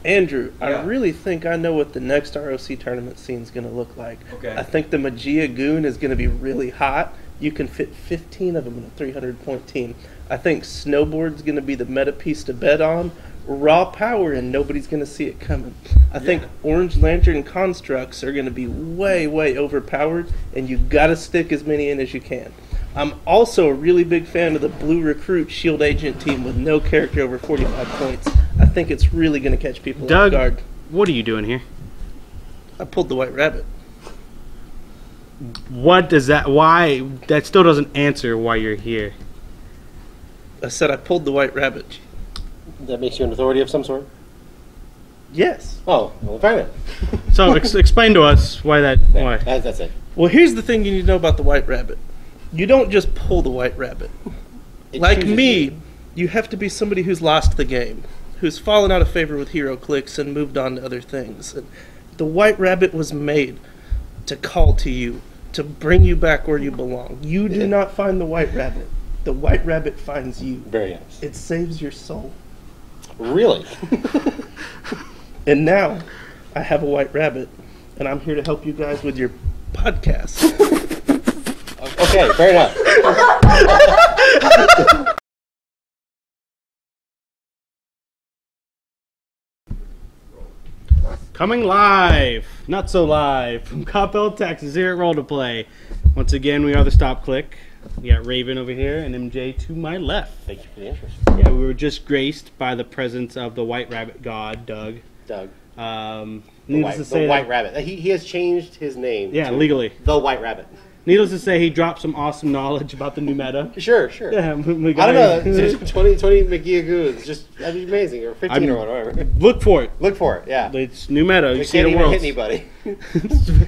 Andrew, I Yeah. really think I know what the next ROC tournament scene is going to look like. Okay. I think the Magia Goon is going to be really hot. You can fit 15 of them in a 300-point team. I think Snowboard's going to be the meta piece to bet on. Raw power, and nobody's going to see it coming. I think Orange Lantern constructs are going to be way, way overpowered, and you got to stick as many in as you can. I'm also a really big fan of the Blue Recruit Shield Agent team with no character over 45 points. I think it's really going to catch people off guard. What are you doing here? I pulled the White Rabbit. What does that... Why... That still doesn't answer why you're here. I said I pulled the White Rabbit. That makes you an authority of some sort? Yes. Oh, well, fine then. So explain to us why that... Why? That's it. Well, here's the thing you need to know about the White Rabbit. You don't just pull the White Rabbit. Like me, you have to be somebody who's lost the game, who's fallen out of favor with HeroClix and moved on to other things. And the White Rabbit was made to call to you, to bring you back where you belong. You do not find the White Rabbit. The White Rabbit finds you. Very nice. It saves your soul. Really? And now, I have a White Rabbit, and I'm here to help you guys with your podcast. Okay, fair enough. Coming live, not so live, from Coppell, Texas, here at Roll to Play. Once again, we are the StopClick. We got Raven over here and MJ to my left. Thank you for the interest. Yeah, we were just graced by the presence of the White Rabbit God, Doug. Doug. Needless to say, the White Rabbit. He has changed his name. Yeah, to legally. The White Rabbit. Needless to say, he dropped some awesome knowledge about the new meta. Sure. Yeah, we I got don't know. Just 20 McGee goons. Just, that'd be amazing. Or 15 or whatever. Look for it. Look for it, yeah. It's new meta. You It see can't the even world. hit anybody.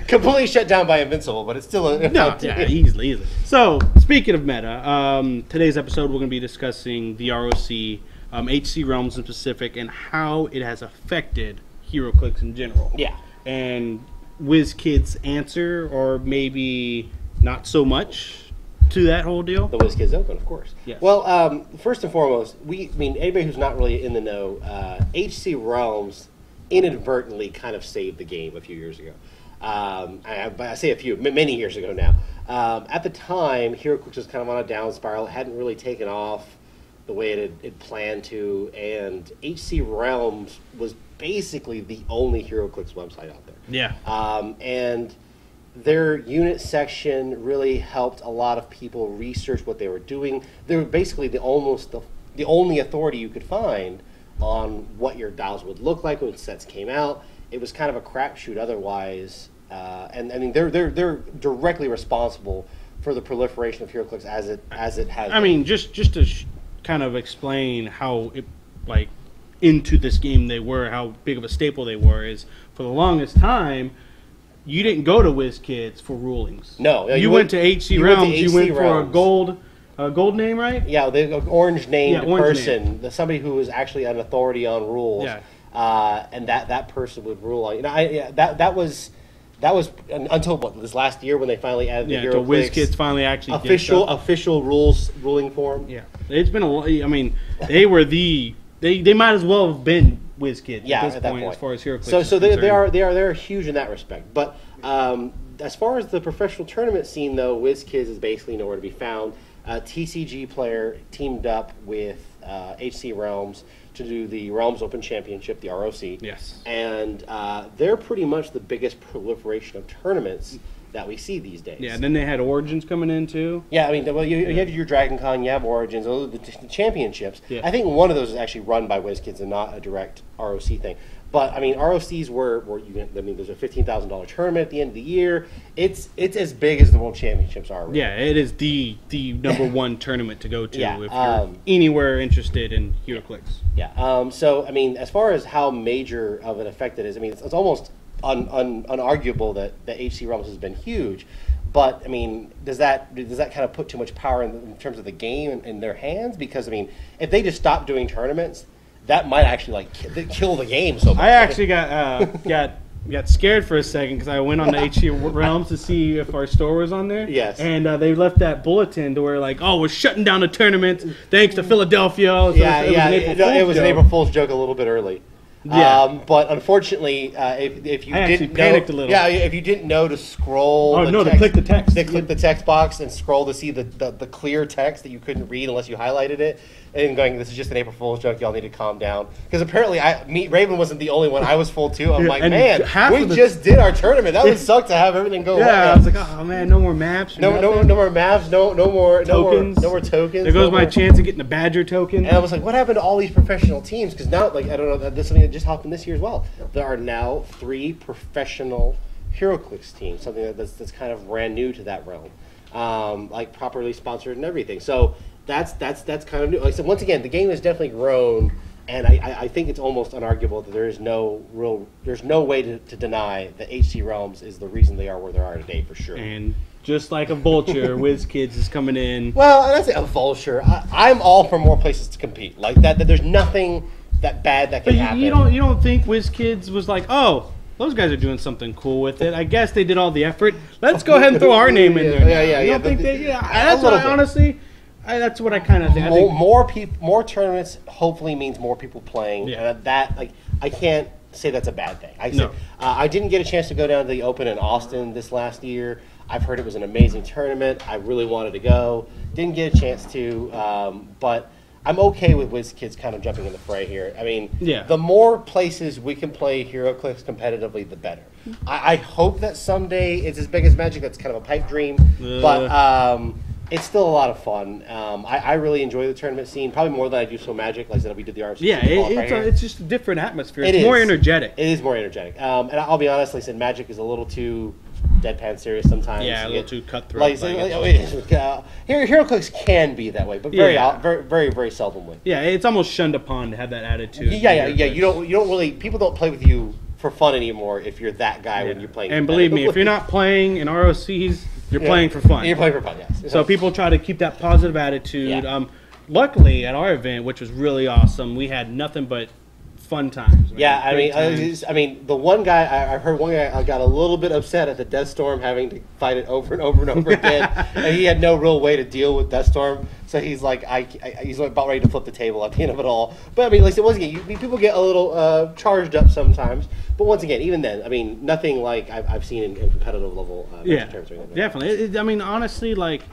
Completely shut down by Invincible, but it's still a... No, yeah, easily. So, speaking of meta, today's episode we're going to be discussing the ROC, HCRealms in specific, and how it has affected HeroClix in general. Yeah. And WizKid's answer, or maybe not so much to that whole deal. The WizKids Open, of course. Yes. Well, first and foremost, anybody who's not really in the know, HCRealms inadvertently kind of saved the game a few years ago. I say a few, many years ago now. At the time, HeroClix was kind of on a down spiral. It hadn't really taken off the way it planned to, and HCRealms was basically the only HeroClix website out there. Yeah. And their unit section really helped a lot of people research what they were doing. They were basically the only authority you could find on what your dials would look like when sets came out. It was kind of a crapshoot otherwise, and I mean they're directly responsible for the proliferation of HeroClix as it has. I mean, just to kind of explain how into this game they were, how big of a staple they were, is for the longest time. You didn't go to WizKids for rulings. No, you went to HCRealms. You went for a gold name, right? Yeah, the orange named orange person, somebody who was actually an authority on rules. Yeah. And that person would rule on. That was until this last year when they finally added the until WizKids finally actually official ruling form. Yeah, it's been I mean, they were they might as well have been WizKids at this point as far as HeroClix. So they're huge in that respect. But as far as the professional tournament scene, though, WizKids is basically nowhere to be found. TCG player teamed up with HCRealms to do the Realms Open Championship, the ROC. Yes. And they're pretty much the biggest proliferation of tournaments that we see these days. Yeah, and then they had Origins coming in too. Yeah, I mean, well, you have your Dragon Con, you have Origins, those are the championships. Yeah. I think one of those is actually run by WizKids and not a direct ROC thing. But I mean, ROCs there's a $15,000 tournament at the end of the year. It's as big as the World Championships are. Really. Yeah, it is the number one tournament to go to if you're you're anywhere interested in HeroClix. Yeah. So I mean, as far as how major of an effect it is, I mean, it's almost unarguable that HCRealms has been huge. But I mean, does that kind of put too much power in terms of the game in their hands? Because I mean, if they just stop doing tournaments, that might actually kill the game so much. I actually got scared for a second because I went on the HCRealms to see if our store was on there. Yes. And they left that bulletin to where we're shutting down the tournament thanks to Philadelphia. So it was an April Fool's joke a little bit early. Yeah. But unfortunately, if you I actually didn't panicked know, a little. yeah, if you didn't know to scroll, Oh, the no, to text, click the text. to click the text box and scroll to see the clear text that you couldn't read unless you highlighted it, and going, this is just an April Fool's joke. Y'all need to calm down, because apparently Raven wasn't the only one. I was fooled too. I'm Yeah, like, and man, half we of the- just did our tournament. That would suck to have everything go. Yeah, I was like, oh man, no more maps. no more maps, no more Tokens. no more tokens. There goes no my more- chance of getting the Badger token. And I was like, what happened to all these professional teams? Because now, like, I don't know, this is something that just happened this year as well. There are now 3 professional HeroClix teams, something that's kind of brand new to that realm, like properly sponsored and everything. So that's kind of new. Like I said, once again, the game has definitely grown, and I think it's almost unarguable that there's no way to deny that HCRealms is the reason they are where they are today, for sure. And just like a vulture, WizKids is coming in. Well, and I say a vulture. I'm all for more places to compete like that. That there's nothing that bad that can But happen. you don't think WizKids was like, oh, those guys are doing something cool with it. I guess they did all the effort. Let's go ahead and throw our name in there. Yeah. You don't think they? Yeah, that's little what bit. honestly. That's what I kind of think. I think More tournaments hopefully means more people playing. Yeah. I can't say that's a bad thing. No. I didn't get a chance to go down to the Open in Austin this last year. I've heard it was an amazing tournament. I really wanted to go. Didn't get a chance to, but I'm okay with WizKids kind of jumping in the fray here. I mean, Yeah. the more places we can play HeroClix competitively, the better. I hope that someday it's as big as Magic. That's kind of a pipe dream, but it's still a lot of fun. I really enjoy the tournament scene, probably more than I do so Magic. Like I said, we did the RC. yeah, it's just a different atmosphere. It's It more is. energetic. It is more energetic. And I'll be honest, like I said, Magic is a little too deadpan serious sometimes. Yeah, a You little get- too cutthroat. Like, HeroClix can be that way, but very, Yeah. very, very, very seldomly. Yeah, it's almost shunned upon to have that attitude. Yeah. You don't really. People don't play with you for fun anymore if you're that guy when you're playing. And believe me, if you're not playing in ROCs, you're playing for fun. You're playing for fun, yes. So people try to keep that positive attitude. Yeah. Luckily, at our event, which was really awesome, we had nothing but fun times. Man. Yeah, Great times. I mean, the one guy I heard one guy got a little bit upset at the Death Storm having to fight it over and over and over again, and he had no real way to deal with Death Storm. So he's like, he's about ready to flip the table at the end of it all. But I mean, like I said, once again, people get a little charged up sometimes. But once again, even then, I mean, nothing like I've seen in competitive level. Yeah, terms or anything. definitely. I mean, honestly, like,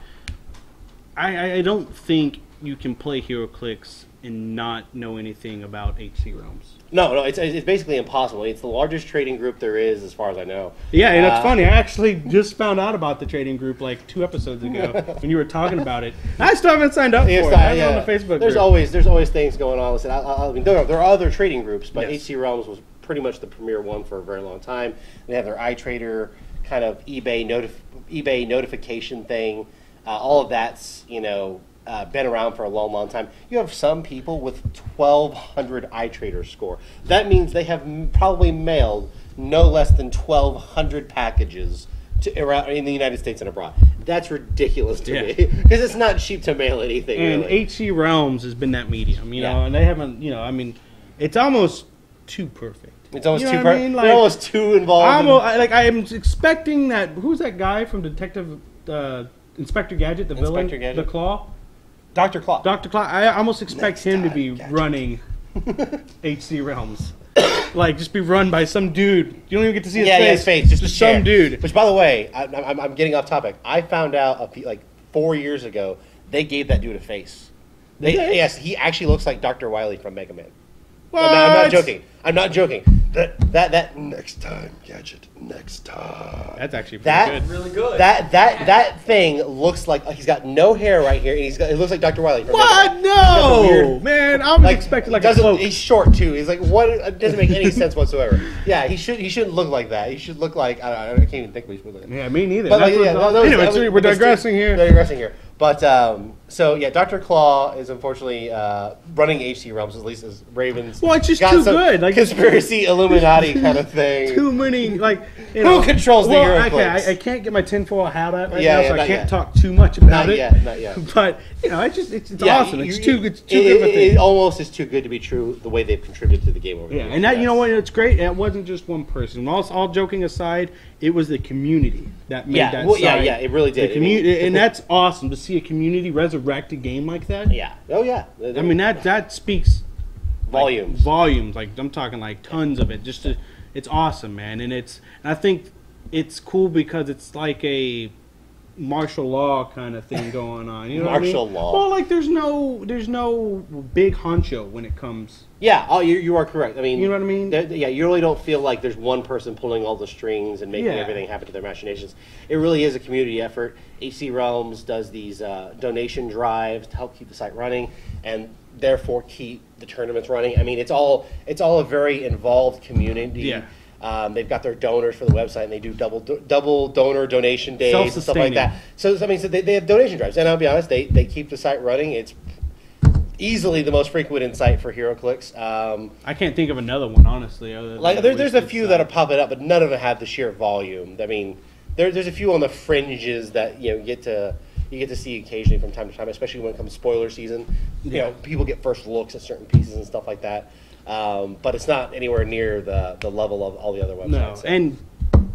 I don't think you can play HeroClix and not know anything about HCRealms. No, it's basically impossible. It's the largest trading group there is, as far as I know. Yeah, and it's funny. I actually just found out about the trading group like 2 episodes ago when you were talking about it. I still haven't signed up for it. I'm on the Facebook There's group. always things going on. Listen, I mean, there are other trading groups, but Yes. HCRealms was pretty much the premier one for a very long time. They have their iTrader kind of eBay notification thing. All of that's been around for a long, long time. You have some people with 1,200 iTrader score. That means they have probably mailed no less than 1,200 packages around in the United States and abroad. That's ridiculous to me, because it's not cheap to mail anything. And really. HCRealms has been that medium, you know, Yeah. and they haven't, I mean, it's almost too perfect. It's almost You too know what I mean? they're almost too involved. I'm expecting that. Who's that guy from Detective Inspector Gadget, the villain, Inspector Gadget? the Claw, Dr. Claw. Dr. Claw? I almost expect him to be Gadget. running HCRealms, like just be run by some dude. You don't even get to see his face. Yeah, his face, just a some chair. dude. Which, by the way, I'm getting off topic. I found out like 4 years ago they gave that dude a face. Yes, he actually looks like Dr. Wily from Mega Man. I'm not joking. I'm not joking. That next time, Gadget. Next time. That's actually pretty good. Really good. That thing looks like he's got no hair right here, and it looks like Dr. Wily. From What? Mega Man. He's got the No, weird- man. I was expecting like a cloak. He's short too. He's like, what? It doesn't make any sense whatsoever. Yeah, he shouldn't look like that. He should look like I can't even think what he should look like. Yeah, me neither. But That's like, what- yeah, that was- anyway, that so was- we're digressing here. Digressing here. But so yeah, Dr. Claw is unfortunately running HCRealms, at least as Ravens. Well, it's just got too some good. Like conspiracy Illuminati kind of thing. too many. Like Who controls the HeroClix? Okay, I can't get my tinfoil hat out right Yeah, now, yeah, so I not can't yet. talk too much about Not it. yet, not yet. But it's Yeah, awesome. It's too good of a It thing. almost is too good to be true. The way they've contributed to the game over the Yeah, years. and that Yes. it's great. It wasn't just one person. All joking aside, it was the community that made that. side. It really did. The community, and that's awesome to see a community resurrect a game like that. Yeah. Oh yeah. I mean that speaks volumes. Like I'm talking like tons of it. It's awesome, man. And I think it's cool because it's like a martial law kind of thing going on. You know Martial what I mean? law. Well, like there's no big honcho when it comes. Yeah, you are correct. I mean, You know what I mean? Yeah, you really don't feel like there's one person pulling all the strings and making Yeah. everything happen to their machinations. It really is a community effort. HC Realms does these donation drives to help keep the site running and therefore keep the tournaments running. I mean, it's all a very involved community. Yeah. They've got their donors for the website, and they do double donor donation days and stuff like that. So I mean, they have donation drives, and I'll be honest, they keep the site running. It's easily the most frequent site for HeroClix. I can't think of another one, honestly. Other Like than there's a few that are popping up, but none of them have the sheer volume. I mean, there's a few on the fringes that you get to see occasionally from time to time, especially when it comes spoiler season. You know, people get first looks at certain pieces and stuff like that. But it's not anywhere near the level of all the other websites. No, and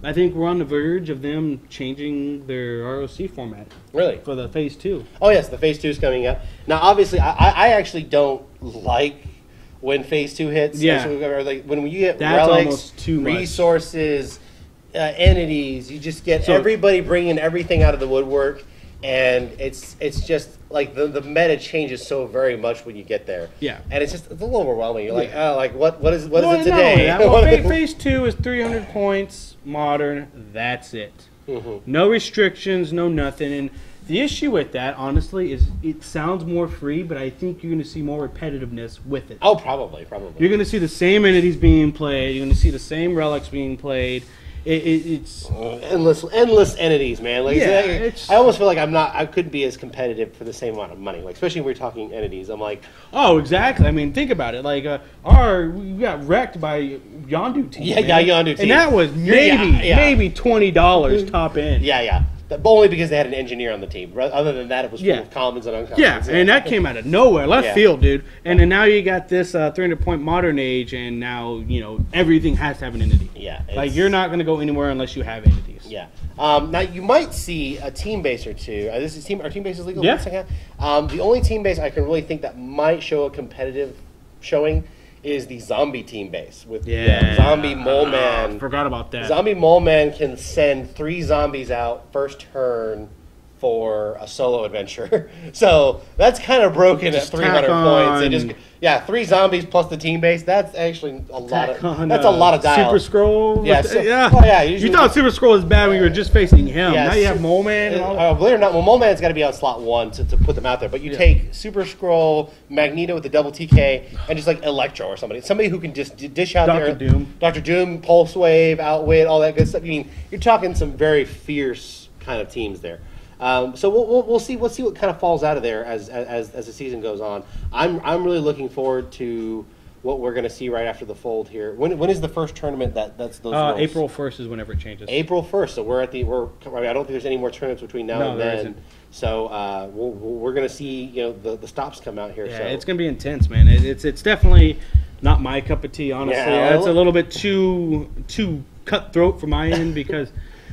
I think we're on the verge of them changing their ROC format. Really? For the Phase 2. Oh, yes, the Phase 2 is coming up. Now, obviously, I actually don't like when Phase 2 hits. Yeah. So, like, when you get That's relics, almost too much. resources, entities, you just get everybody bringing everything out of the woodwork. And it's just like the meta changes so very much when you get there. Yeah. And it's a little overwhelming. You're like, oh, like what is it Well, today? Well, Phase 2 is 300 points, modern, that's it. Mm-hmm. No restrictions, no nothing. And the issue with that, honestly, is it sounds more free, but I think you're going to see more repetitiveness with it. Oh, probably. You're going to see the same entities being played. You're going to see the same relics being played. It's endless entities, man. Like, Yeah, I almost feel like I couldn't be as competitive for the same amount of money. Like, especially when we're talking entities, I'm like, oh, exactly. I mean, think about it. Like, we got wrecked by Yondu team. Yeah, man. Yondu team. And that was maybe $20 top end. yeah. But only because they had an engineer on the team. Other than that, it was full of commons and uncommons. Yeah, and that came out of nowhere, left field, dude. And then now you got this 300-point modern age, and now everything has to have an entity. Yeah, like you're not going to go anywhere unless you have entities. Yeah. Now you might see a team base or two. Our team base is legal. Yeah. The only team base I can really think that might show a competitive showing is the zombie team base with zombie mole man. Forgot about that. Zombie mole man can send 3 zombies out first turn for a solo adventure. So that's kind of broken at 300 points. They just 3 zombies plus the team base. That's actually a lot of dial. Super Scroll. Yeah. Oh yeah. You thought Super Scroll was bad when you were just facing him. Yeah, now you have Mole Man. And all that. Believe it or not, Mole Man's got to be on slot 1 to put them out there. But you take Super Scroll, Magneto with the double TK, and just like Electro or somebody who can just dish out Dr. Doom. Dr. Doom, Pulse Wave, Outwit, all that good stuff. I mean, you're talking some very fierce kind of teams there. So we'll see what kind of falls out of there as the season goes on. I'm really looking forward to what we're going to see right after the fold here. When is the first tournament that's those? April 1st is whenever it changes. April 1st. So I don't think there's any more tournaments between now and then. Isn't. So we're going to see the stops come out here. Yeah, so. it's going to be intense, man. It's definitely not my cup of tea, honestly. Yeah, it's a little bit too cutthroat for my end because.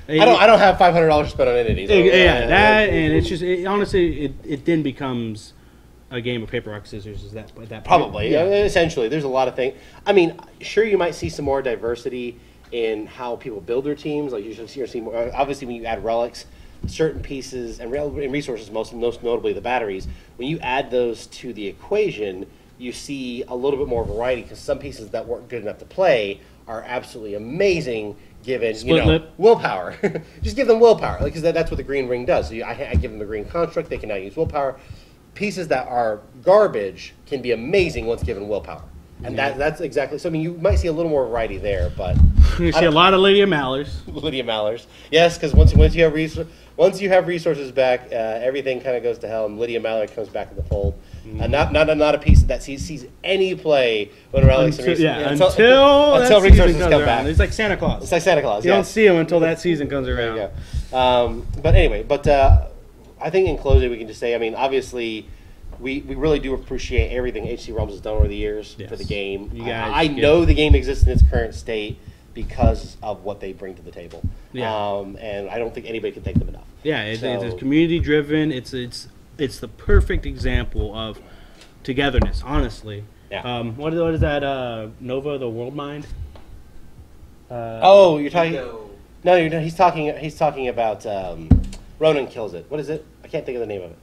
I don't have $500 to spend on entities. And it's just honestly, it then becomes a game of paper, rock, scissors. Is that probably? Essentially, there's a lot of things. I mean, sure, you might see some more diversity in how people build their teams. Like you should see more. Obviously, when you add relics, certain pieces and resources, most notably the batteries, when you add those to the equation, you see a little bit more variety because some pieces that weren't good enough to play are absolutely amazing. Given willpower, just give them willpower because that's what the green ring does. So I give them the green construct; they can now use willpower. Pieces that are garbage can be amazing once given willpower, and that's exactly. So I mean, you might see a little more variety there, but you see a lot of Lydia Mallers. Lydia Mallers, yes, because once you have resources back, everything kind of goes to hell, and Lydia Mallard comes back in the fold. And not a piece that sees any play when relics until resources come back. It's like Santa Claus. It's like Santa Claus. You don't see him until that season comes around. But anyway, I think in closing we can just say, I mean, obviously, we really do appreciate everything HCRealms has done over the years for the game. I know the game exists in its current state because of what they bring to the table. And I don't think anybody can thank them enough. Yeah, it's community driven. It's the perfect example of togetherness, honestly. Yeah. What is that? Nova, the World Mind. Oh, you're talking. No. No, he's talking about Ronan Kills It. What is it? I can't think of the name of it.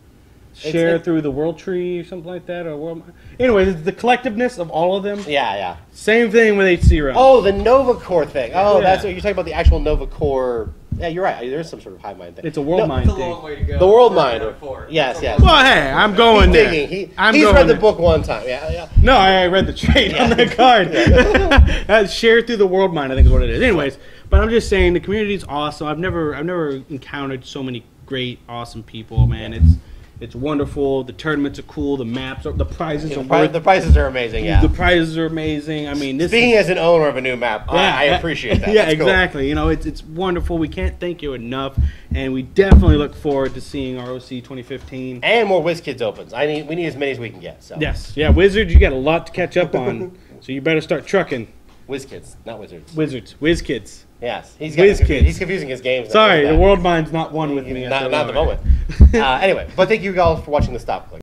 Share through the World Tree or something like that, or World. Anyway, it's the collectiveness of all of them. Yeah. Same thing with HCRealms. Oh, the Nova Core thing. Oh, Yeah. that's what you're talking about. The actual Nova Core. Yeah, you're right. There's some sort of high mind thing. It's a World Mind It's a thing. long way to go. The World For Mind. Warhammer 4. Yes, It's a yes. long Well, hey, I'm going He's there. digging. He's going read the there. book one time. Yeah. No, I read the trade on the card. Share through the World Mind, I think is what it is. Anyways, but I'm just saying the community is awesome. I've never encountered so many great, awesome people. Man, it's wonderful. The tournaments are cool. The maps, the prizes are worth. The prices are amazing. Yeah. The prizes are amazing. I mean, Speaking as an owner of a new map, I appreciate that. Yeah, That's cool. exactly. You know, it's wonderful. We can't thank you enough, and we definitely look forward to seeing ROC 2015. And more WizKids opens. We need as many as we can get. So Yes, yeah, Wizards, you got a lot to catch up on, so you better start trucking. WizKids, not Wizards. Wizards, WizKids. Yes, he's confusing his games. Sorry, the World Mind's not one with me. Not at the moment. Anyway, but thank you all for watching the Stop Click.